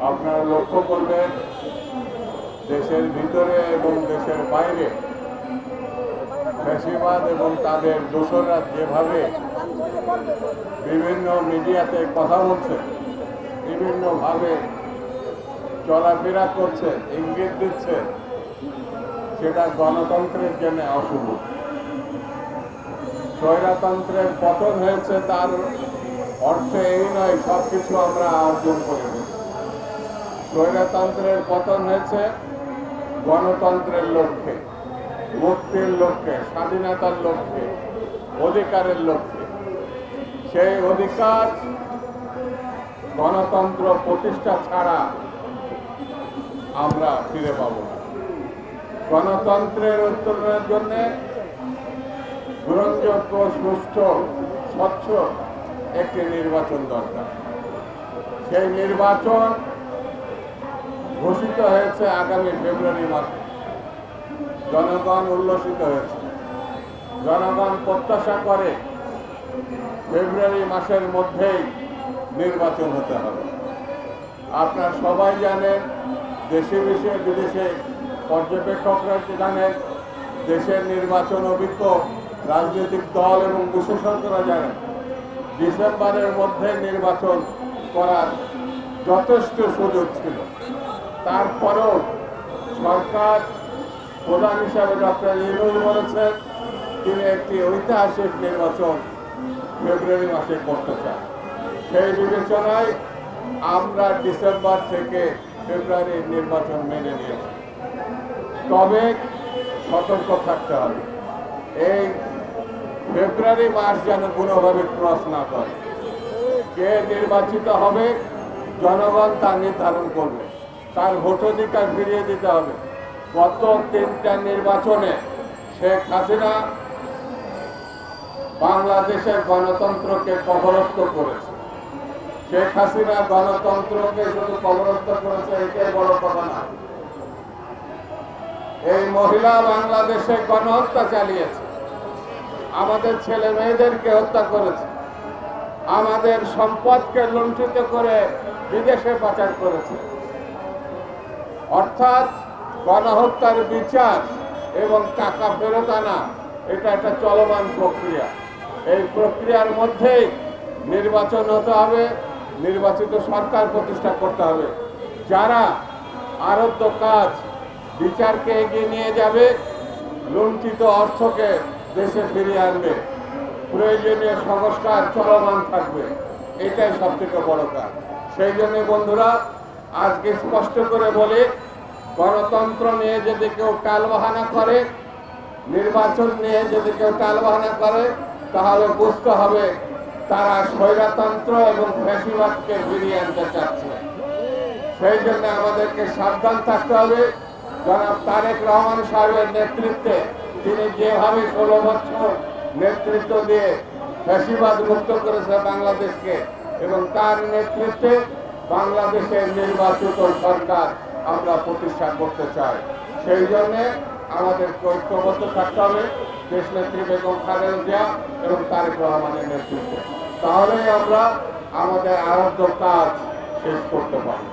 আপনারা লক্ষ্য করবেন দেশের ভিতরে এবং দেশের বাইরে ফ্যাসিবাদ এবং তাদের দোসররা যেভাবে বিভিন্ন মিডিয়াতে কথা বলছে, বিভিন্নভাবে চলাফেরা করছে, ইঙ্গিত দিচ্ছে, সেটা গণতন্ত্রের জন্য অশুভ। স্বৈরতন্ত্রের পতন হয়েছে তার অর্থ এই নয় সবকিছু আমরা অর্জন করে নেব। স্বৈরতন্ত্রের পতন হয়েছে গণতন্ত্রের লক্ষ্যে, মুক্তির লক্ষ্যে, স্বাধীনতার লক্ষ্যে, অধিকারের লক্ষ্যে। সেই অধিকার গণতন্ত্র প্রতিষ্ঠা ছাড়া আমরা ফিরে পাব না। গণতন্ত্রের উত্তরণের জন্য গ্রহণযোগ্য, সুষ্ঠু, স্বচ্ছ একটি নির্বাচন দরকার। সেই নির্বাচন ঘোষিত হয়েছে আগামী ফেব্রুয়ারি মাসে। জনগণ উল্লসিত হয়েছে, জনগণ প্রত্যাশা করে ফেব্রুয়ারি মাসের মধ্যেই নির্বাচন হতে হবে। আপনারা সবাই জানেন, দেশে বিদেশে পর্যবেক্ষকরা জানেন, দেশের নির্বাচন অভিজ্ঞ রাজনৈতিক দল এবং বিশেষজ্ঞরা জানেন, ডিসেম্বরের মধ্যে নির্বাচন করার যথেষ্ট সুযোগ ছিল। তারপরেও সরকার প্রধান হিসাবে ডক্টর ইউনূস বলেছেন তিনি একটি ঐতিহাসিক নির্বাচন ফেব্রুয়ারি মাসে করতে চান। সেই বিবেচনায় আমরা ডিসেম্বর থেকে ফেব্রুয়ারির নির্বাচন মেনে নিয়েছি। তবে সতর্ক থাকতে হবে, এই ফেব্রুয়ারি মাস যেন কোনোভাবে ক্রস না করে। কে নির্বাচিত হবে জনগণ তা নির্ধারণ করবে, তার ভোটাধিকার ফিরিয়ে দিতে হবে। গত 3টা নির্বাচনে শেখ হাসিনা বাংলাদেশের গণতন্ত্রকে কবরস্থ করেছে। শেখ হাসিনা গণতন্ত্রকে শুধু কবরস্থ করেছে এটাই বড় কথা না, এই মহিলা বাংলাদেশে গণহত্যা চালিয়েছে, আমাদের ছেলে মেয়েদেরকে হত্যা করেছে, আমাদের সম্পদকে লুণ্ঠিত করে বিদেশে পাচার করেছে। অর্থাৎ গণহত্যার বিচার এবং টাকা ফেরত আনা এটা একটা চলমান প্রক্রিয়া। এই প্রক্রিয়ার মধ্যেই নির্বাচন হতে হবে, নির্বাচিত সরকার প্রতিষ্ঠা করতে হবে, যারা আরব্ধ কাজ বিচারকে এগিয়ে নিয়ে যাবে, লুণ্ঠিত অর্থকে দেশে ফিরিয়ে আনবে, প্রয়োজনীয় সংস্কার চলমান থাকবে। এটাই সবথেকে বড় কাজ। সেই জন্য বন্ধুরা, আজকে স্পষ্ট করে বলি, গণতন্ত্র নিয়ে যদি কেউ টালবাহানা করে, নির্বাচন নিয়ে যদি কেউ টালবাহানা করে, তাহলে বুঝতে হবে তারা স্বৈরতন্ত্র এবং ফ্যাসিবাদকে ফিরিয়ে আনতে চাচ্ছে। সেই জন্য আমাদেরকে সাবধান থাকতে হবে। জনাব তারেক রহমান সাহেবের নেতৃত্বে তিনি যেভাবে 16 বছর নেতৃত্ব দিয়ে ফ্যাসিবাদ মুক্ত করেছে বাংলাদেশকে, এবং তার নেতৃত্বে বাংলাদেশের নির্বাচিত সরকার আমরা প্রতিষ্ঠা করতে চাই। সেই জন্যে আমাদের ঐক্যবদ্ধ থাকতে হবে দেশনেত্রী বেগম খালেদা জিয়া এবং তারেক রহমানের নেতৃত্বে। তাহলেই আমরা আমাদের আরব্ধ কাজ শেষ করতে পারব।